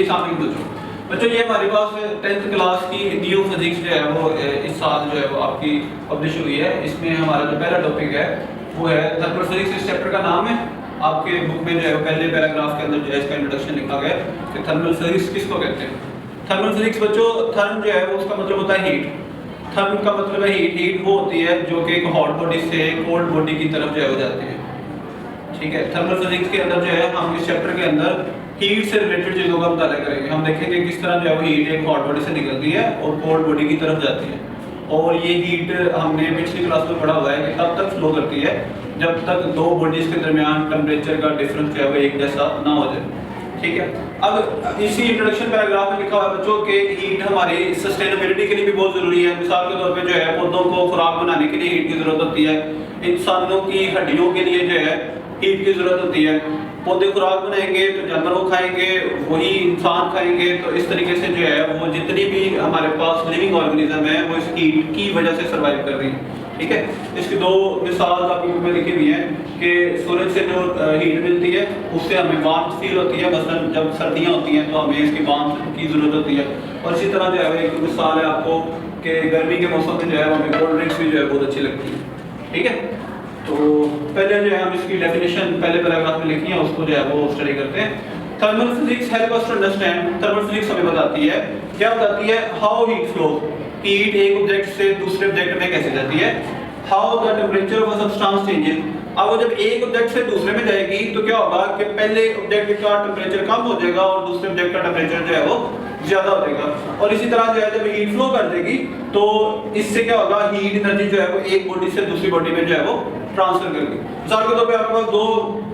सामने बच्चों बच्चों ये हमारे पास 10th क्लास की न्यू फिजिक्स जो है वो इस साल जो है वो आपकी पब्लिश हुई है। इसमें हमारा जो पहला टॉपिक है वो है थर्मल फिजिक्स। इस चैप्टर का नाम है, आपके बुक में जो है पहले पैराग्राफ के अंदर जो है इसका इंट्रोडक्शन लिखा गया है कि थर्मल फिजिक्स किसको कहते हैं। थर्मल फिजिक्स बच्चों, थर्म जो है वो उसका मतलब होता है हीट। थर्म का मतलब है हीट। हीट वो होती है जो कि एक हॉट बॉडी से कोल्ड बॉडी की तरफ जो है हो जाती है। ठीक है, थर्मल फिजिक्स के अंदर जो है हम इस चैप्टर के अंदर हीट से रिलेटेड चीजों का मुताला करेंगे। हम देखेंगे किस तरह जो है वो हीट एक हॉट बॉडी से निकलती है और कोल्ड बॉडी की तरफ जाती है। और ये हीट हमने पिछली क्लास में पढ़ा हुआ है कि तब तक फ्लो करती है जब तक दो बॉडीज के दरमियान टेम्परेचर का डिफरेंस जो है वो एक जैसा ना हो जाए। ठीक है, अब इसी इंट्रोडक्शन पैराग्राफ में लिखा हुआ है बच्चों के हीट हमारी सस्टेनेबिलिटी के लिए भी बहुत जरूरी है। मिसाल के तौर पे जो है पौधों को खुराक बनाने के लिए हीट की जरूरत होती है। इंसानों की हड्डियों के लिए जो है हीट की जरूरत होती है। पौधे खुराक बनाएंगे तो जानवर वो खाएंगे, वही इंसान खाएंगे। तो इस तरीके से जो है वो जितनी भी हमारे पास लिविंग ऑर्गेनिज्म है वो इस हीट की वजह से सर्वाइव कर रही है। ठीक है, इसकी दो मिसाल आपकी बुक में लिखी हुई है कि सूरज से जो हीट मिलती है उससे हमें वार्मथ फील होती है। मसलन जब सर्दियां होती हैं तो हमें इसकी वार्मथ की जरूरत होती है। और इसी तरह जो है एक मिसाल है आपको कि गर्मी के मौसम में जो है हमें कोल्ड ड्रिंक्स भी जो है बहुत अच्छी लगती है। ठीक है, तो पहले जो है हम इसकी डेफिनेशन पहले पैराग्राफ में लिखी है उसको जो है वो स्टडी करते हैं। Thermal physics help us to understand. Thermal physics हमें बताती है, क्या बताती है? How heat flow. हीट एक ऑब्जेक्ट से दूसरे ऑब्जेक्ट में कैसे जाती है। How the temperature of a substance changes. अब वो जब एक ऑब्जेक्ट से दूसरे में जाएगी तो क्या होगा कि पहले ऑब्जेक्ट का टेंपरेचर कम हो जाएगा और दूसरे ऑब्जेक्ट का टेंपरेचर जो है वो ज्यादा हो जाएगा। और इसी तरह जो है जब हीट फ्लो कर देगी तो इससे क्या होगा, हीट एनर्जी जो है वो एक बॉडी से दूसरी बॉडी में जो है वो ट्रांसफर करेगी। मिसाल के तौर पे आपके पास दो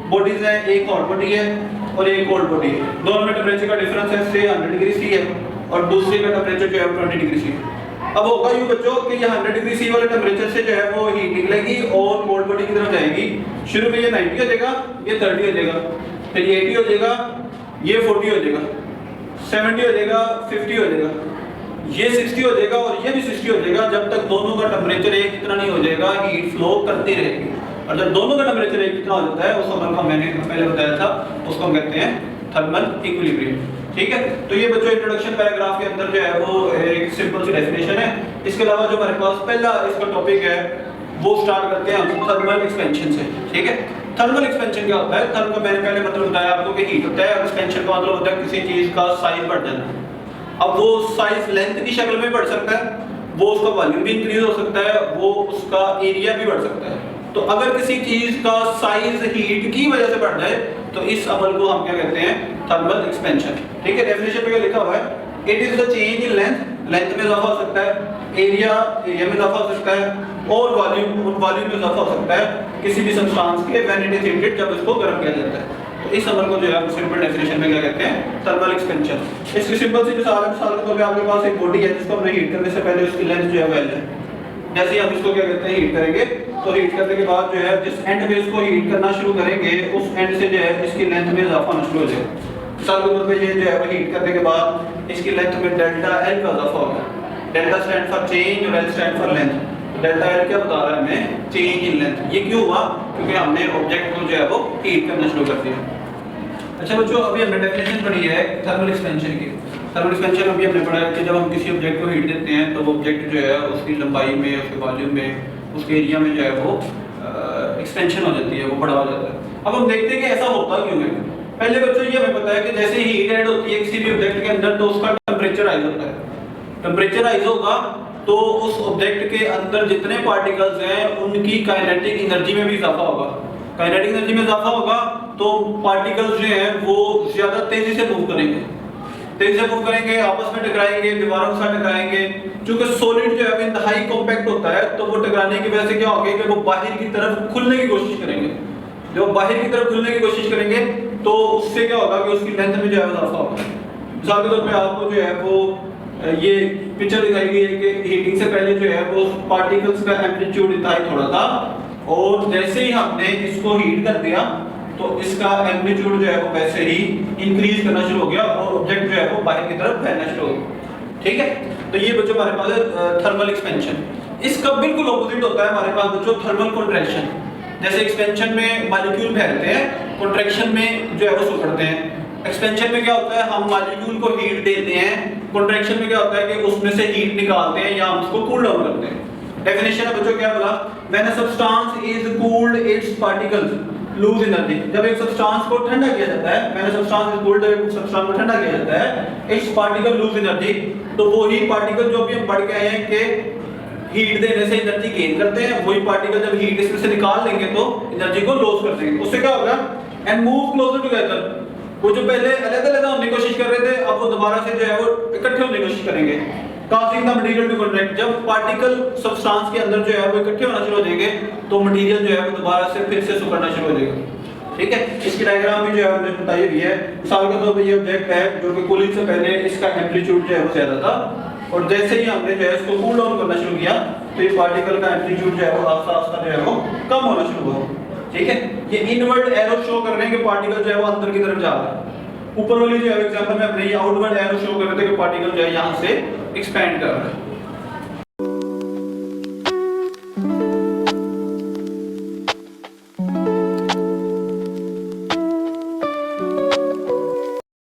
बॉडीज हैं, एक हॉट बॉडी है और एक कोल्ड बॉडी है। दोनों में टेंपरेचर का डिफरेंस है से 100 डिग्री सी है और दूसरे का टेंपरेचर जो है 20 डिग्री सी है। अब होगा यूं बच्चों कि ये 100 डिग्री सी वाले टेंपरेचर से जो है वो हीट निकलेगी और कोल्ड बॉडी की तरफ जाएगी। शुरू में ये 90 हो जाएगा, ये 30 हो जाएगा, फिर ये 80 हो जाएगा, ये 40 हो जाएगा, 70 हो जाएगा, 50 हो जाएगा, ये 60 हो जाएगा और ये भी 60 हो जाएगा। जब तक दोनों का टेंपरेचर एक इतना नहीं हो जाएगा हीट फ्लो करती रहेगी। और जब दोनों का टेंपरेचर एक इतना हो जाता है उस अमल को मैंने पहले बताया था, उसको हम कहते हैं थर्मल इक्विलिब्रियम। ठीक है, तो ये बच्चों इंट्रोडक्शन पैराग्राफ के अंदर जो है वो एक सिंपल सी डेफिनेशन है। इसके अलावा जो हमारे पास पहला इसका टॉपिक है वो स्टार्ट करते हैं हम थर्मल एक्सपेंशन से। ठीक है, थर्मल एक्सपेंशन क्या होता है? थर्म का मैंने पहले मतलब बताया आपको कि हीट होता है और एक्सपेंशन का मतलब होता है किसी चीज का साइज बढ़ जाना। अब वो साइज लेंथ की शक्ल में बढ़ सकता है, वो उसका वॉल्यूम भी इंक्रीज हो सकता है, वो उसका एरिया भी बढ़ सकता है। तो अगर किसी चीज का साइज हीट की वजह से बढ़ जाए तो इस अमल को हम क्या कहते हैं? Thermal expansion. ठीक है, डेफिनेशन में क्या लिखा हुआ है? It is the change in length, length में इजाफा हो सकता है, एरिया, एरिया में इजाफा हो सकता है और वॉल्यूम, वॉल्यूम में इजाफा हो सकता है किसी भी सब्सटेंस के व्हेन इट इज हीटेड, जब इसको गर्म किया जाता है। तो इस अमल को जो है हम सिंपल डेफिनेशन में क्या कहते हैं? Thermal expansion. इसकी सिंपल सी मिसाल है, मिसाल के तौर पे आपके पास एक बॉडी है जिसको हमने हीट करने से पहले उसकी लेंथ जो है वो L है। जैसे ही हम इसको क्या कहते हैं? हीट करेंगे तो हीट करने के बाद जो है जिस एंड में इसको हीट करना शुरू करेंगे उस एंड से जो है इसकी लेंथ में इजाफा होना शुरू हो जाएगा। मिसाल के तौर पे ये जो है वो हीट करने के बाद इसकी लेंथ में डेल्टा L का इजाफा होगा। डेल्टा स्टैंड फॉर चेंज और L stand for length. Delta L क्या बता रहा है हमें? Change in length. ये क्यों हुआ? क्योंकि हमने ऑब्जेक्ट को जो है वो हीट करना शुरू कर दिया। अच्छा बच्चों, अभी हमने डेफिनेशन पढ़ी है थर्मल एक्सपेंशन की। थर्मल एक्सपेंशन अभी हमने पढ़ा है कि जब हम किसी ऑब्जेक्ट को हीट देते हैं तो वो ऑब्जेक्ट जो है उसकी लंबाई में, उसके वॉल्यूम में, उसके एरिया में जो है वो एक्सपेंशन हो जाती है, वो बड़ा हो जाता है। अब हम देखते हैं कि ऐसा होता क्यों है। पहले बच्चों ये हमें पता है कि जैसे हीट ऐड होती है किसी भी ऑब्जेक्ट के अंदर तो उसका टेंपरेचर राइज होता है। टेंपरेचर राइज होगा तो उस ऑब्जेक्ट के अंदर जितने पार्टिकल्स हैं उनकी काइनेटिक एनर्जी में भी इजाफा होगा। काइनेटिक एनर्जी में इजाफा होगा तो पार्टिकल्स जो हैं वो ज्यादा तेजी से मूव करेंगे, तेजी से मूव करेंगे, आपस में टकराएंगे, दीवारों के साथ टकराएंगे। क्योंकि सॉलिड जो है इंतहाई कॉम्पैक्ट होता है तो वो टकराने की वजह से क्या होगा कि वो बाहर की तरफ खुलने की कोशिश करेंगे। जब बाहर की तरफ खुलने की कोशिश करेंगे तो उससे क्या होगा कि उसकी लेंथ में जो है इजाफा होगा। मिसाल के तौर पे आपको जो है वो ये पिक्चर दिखाई गई है कि हीटिंग से पहले जो है वो पार्टिकल्स का एम्पलीट्यूड इंतहाई थोड़ा था और जैसे ही हमने इसको हीट कर दिया तो इसका एम्पलीट्यूड जो है वो वैसे ही इंक्रीज करना शुरू हो गया और ऑब्जेक्ट जो है वो बाहर की तरफ फैलना शुरू हो गया। ठीक है, तो ये बच्चों हमारे पास है थर्मल एक्सपेंशन। इसका बिल्कुल ऑपोजिट होता है हमारे पास बच्चों थर्मल कॉन्ट्रैक्शन। जैसे एक्सपेंशन में मॉलिक्यूल फैलते हैं, कॉन्ट्रैक्शन में जो है वो सिकुड़ते हैं। एक्सपेंशन में क्या होता है, हम मॉलिक्यूल को हीट देते हैं, कॉन्ट्रैक्शन में क्या होता है कि उसमें से हीट निकालते हैं या हम उसको कूल डाउन करते हैं। डेफिनेशन है बच्चों क्या बोला, when a substance is cooled its particles lose energy. जब एक सब्सटेंस को ठंडा किया जाता है, when a substance is cooled, जब एक सब्सटेंस को ठंडा किया जाता है, इट्स पार्टिकल लूज एनर्जी, तो वो ही पार्टिकल जो भी हम पढ़ के आए हैं कि हीट देने से एनर्जी गेन करते हैं, वही पार्टिकल जब हीट इसमें से निकाल लेंगे तो एनर्जी को लॉस कर देंगे। उससे क्या होगा, एंड मूव क्लोजर टुगेदर। वो जो पहले अलग-अलग होने की कोशिश कर रहे थे, अब वो दोबारा से जो है वो इकट्ठे होने की कोशिश करेंगे। काउंसिंग द मटेरियल टू कॉन्ट्रैक्ट, जब पार्टिकल सब्सटेंस के अंदर जो है वो इकट्ठे होना शुरू हो जाएंगे तो मटेरियल जो है वो दोबारा से फिर से सिकुड़ना शुरू हो जाएगा। ठीक है, इसकी डायग्राम भी जो है हमने बताई हुई है। मिसाल के तौर पे ये ऑब्जेक्ट है जो कि कूलिंग से पहले इसका एम्पलीट्यूड जो है वो ज्यादा था, और जैसे ही हमने जो है इसको कूल डाउन करना शुरू किया तो ये पार्टिकल का एम्पलीट्यूड जो है वो आस्ता-आस्ता जो है वो कम होना शुरू हुआ। ठीक है, ये इनवर्ड एरो शो कर रहे हैं कि पार्टिकल जो है वो अंदर की तरफ जा रहा है। ऊपर वाली जो है एग्जांपल में हमने ये आउटवर्ड एरो शो कर रहे थे कि पार्टिकल जो है यहां से एक्सपैंड कर रहा है।